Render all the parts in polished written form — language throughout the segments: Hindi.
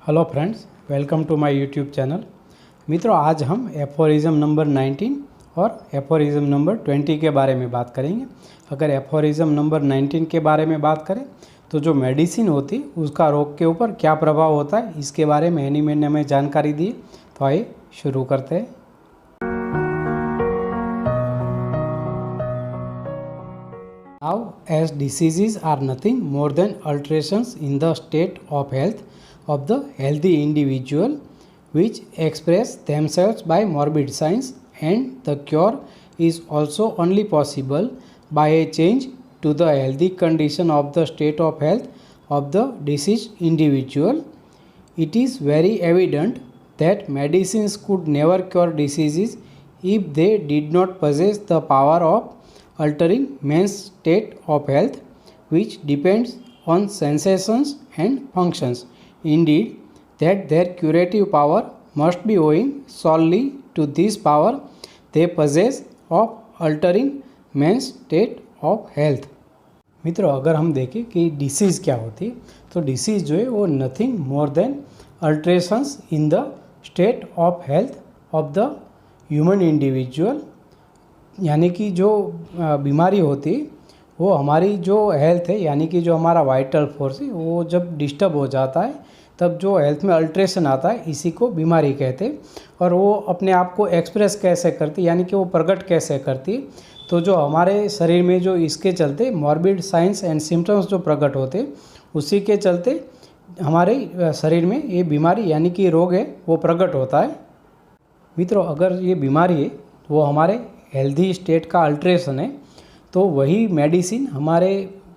Hello friends, welcome to my YouTube channel. मित्रों, आज हम एफोरिज्म नंबर 19 और एफोरिज्म नंबर 20 के बारे में बात करेंगे। अगर एफोरिज्म नंबर 19 के बारे में बात करें तो जो मेडिसिन होती है उसका रोग के ऊपर क्या प्रभाव होता है, इसके बारे में एनी मैन ने हमें जानकारी दी। तो आइए शुरू करते हैं। Now, as diseases are nothing more than alterations in the state of health of the healthy individual, which express themselves by morbid signs, and the cure is also only possible by a change to the healthy condition of the state of health of the diseased individual. It is very evident that medicines could never cure diseases if they did not possess the power of altering man's state of health, which depends on sensations and functions. Indeed, that their curative power must be owing solely to this power they possess of altering man's state of health. मित्रों, अगर हम देखें कि डिसीज़ क्या होती है तो डिसीज़ जो है वो nothing more than alterations in the state of health of the human individual, यानी कि जो बीमारी होती है वो हमारी जो हेल्थ है, यानी कि जो हमारा वाइटल फोर्स है वो जब डिस्टर्ब हो जाता है तब जो हेल्थ में अल्ट्रेशन आता है, इसी को बीमारी कहते हैं। और वो अपने आप को एक्सप्रेस कैसे करती है, यानी कि वो प्रकट कैसे करती है, तो जो हमारे शरीर में जो इसके चलते मॉर्बिड साइंस एंड सिम्टम्स जो प्रकट होते उसी के चलते हमारे शरीर में ये बीमारी यानी कि रोग है वो प्रकट होता है। मित्रों, अगर ये बीमारी है वो हमारे हेल्दी स्टेट का अल्ट्रेशन है तो वही मेडिसिन हमारे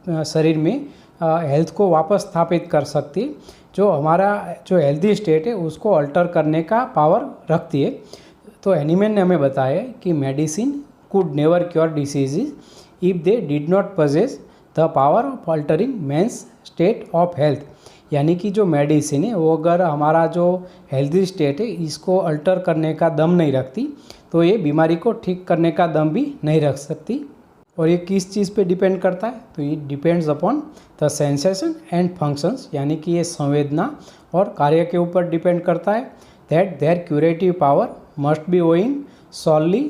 शरीर में हेल्थ को वापस स्थापित कर सकती है, जो हमारा जो हेल्दी स्टेट है उसको अल्टर करने का पावर रखती है। तो एनीमैन ने हमें बताया कि medicine could never cure diseases if they did not possess the power of altering man's state of health, यानी कि जो मेडिसिन है वो अगर हमारा जो हेल्दी स्टेट है इसको अल्टर करने का दम नहीं रखती तो ये बीमारी को ठीक करने का दम भी नहीं रख सकती। और ये किस चीज़ पे डिपेंड करता है, तो ये depends upon the sensation and functions, यानी कि ये संवेदना और कार्य के ऊपर डिपेंड करता है। That their curative power must be owing solely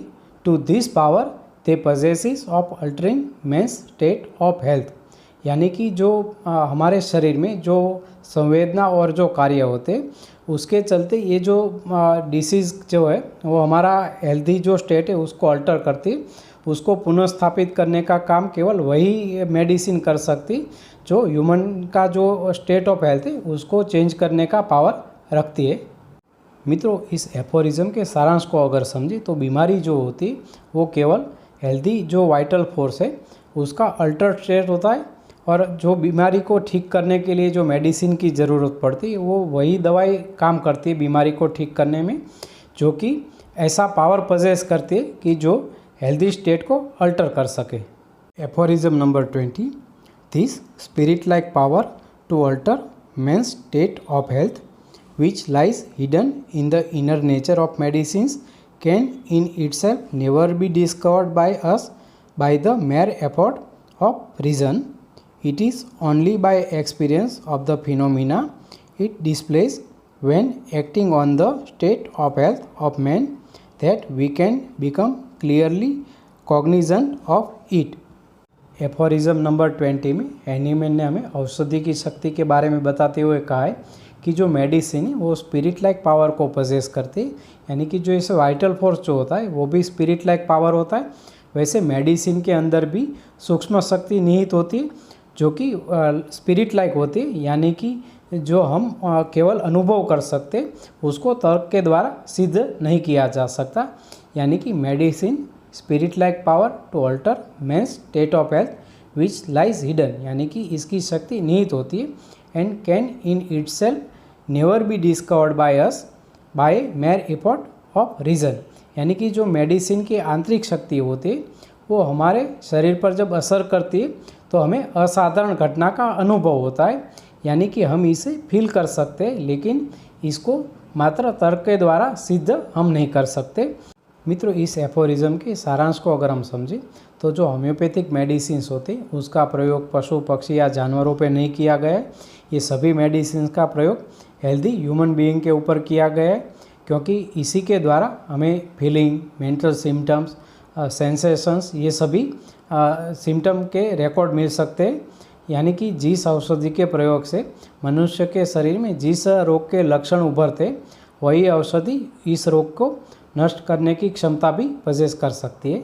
to this power they possesses of altering men's state of health, यानी कि जो हमारे शरीर में जो संवेदना और जो कार्य होते हैं उसके चलते ये जो डिसीज़ जो है वो हमारा हेल्दी जो स्टेट है उसको अल्टर करती है, उसको पुनर्स्थापित करने का काम केवल वही मेडिसिन कर सकती जो ह्यूमन का जो स्टेट ऑफ हेल्थ है उसको चेंज करने का पावर रखती है। मित्रों, इस एफोरिज्म के सारांश को अगर समझे तो बीमारी जो होती है वो केवल हेल्दी जो वाइटल फोर्स है उसका अल्टर स्टेट होता है, और जो बीमारी को ठीक करने के लिए जो मेडिसिन की ज़रूरत पड़ती है वो वही दवाई काम करती है बीमारी को ठीक करने में, जो कि ऐसा पावर पजेस करती है कि जो हेल्दी स्टेट को अल्टर कर सके। Aphorism number 20, this spirit like power to alter man's state of health which lies hidden in the inner nature of medicines can in itself never be discovered by us by the mere effort of reason. It is only by experience of the phenomena it displays when acting on the state of health of man that we can become clearly cognizant of it. Aphorism number 20 में एनीमैन ने हमें औषधि की शक्ति के बारे में बताते हुए कहा है कि जो मेडिसिन है वो स्पिरिट लाइक पावर को पजेस करती है, यानी कि जो इसे वाइटल फोर्स जो होता है वो भी स्पिरिट लाइक पावर होता है। वैसे मेडिसिन के अंदर भी सूक्ष्म शक्ति निहित होती है जो कि स्पिरिट लाइक होती है, यानी कि जो हम केवल अनुभव कर सकते उसको तर्क के द्वारा सिद्ध नहीं किया जा सकता, यानी कि medicine spirit like power to alter man's state of health which lies hidden, यानी कि इसकी शक्ति निहित होती है, and can in itself never be discovered by us by mere effort of reason, यानी कि जो मेडिसिन की आंतरिक शक्ति होती है वो हमारे शरीर पर जब असर करती है तो हमें असाधारण घटना का अनुभव होता है, यानी कि हम इसे फील कर सकते हैं, लेकिन इसको मात्र तर्क के द्वारा सिद्ध हम नहीं कर सकते। मित्रों, इस एफोरिज्म के सारांश को अगर हम समझें तो जो होम्योपैथिक मेडिसिन होते हैं उसका प्रयोग पशु पक्षी या जानवरों पे नहीं किया गया है। ये सभी मेडिसिन का प्रयोग हेल्दी ह्यूमन बीइंग के ऊपर किया गया है, क्योंकि इसी के द्वारा हमें फीलिंग, मेंटल सिम्टम्स, सेंसेशंस, ये सभी सिम्टम के रिकॉर्ड मिल सकते हैं। यानी कि जिस औषधि के प्रयोग से मनुष्य के शरीर में जिस रोग के लक्षण उभरते, वही औषधि इस रोग को नष्ट करने की क्षमता भी पजेस कर सकती है।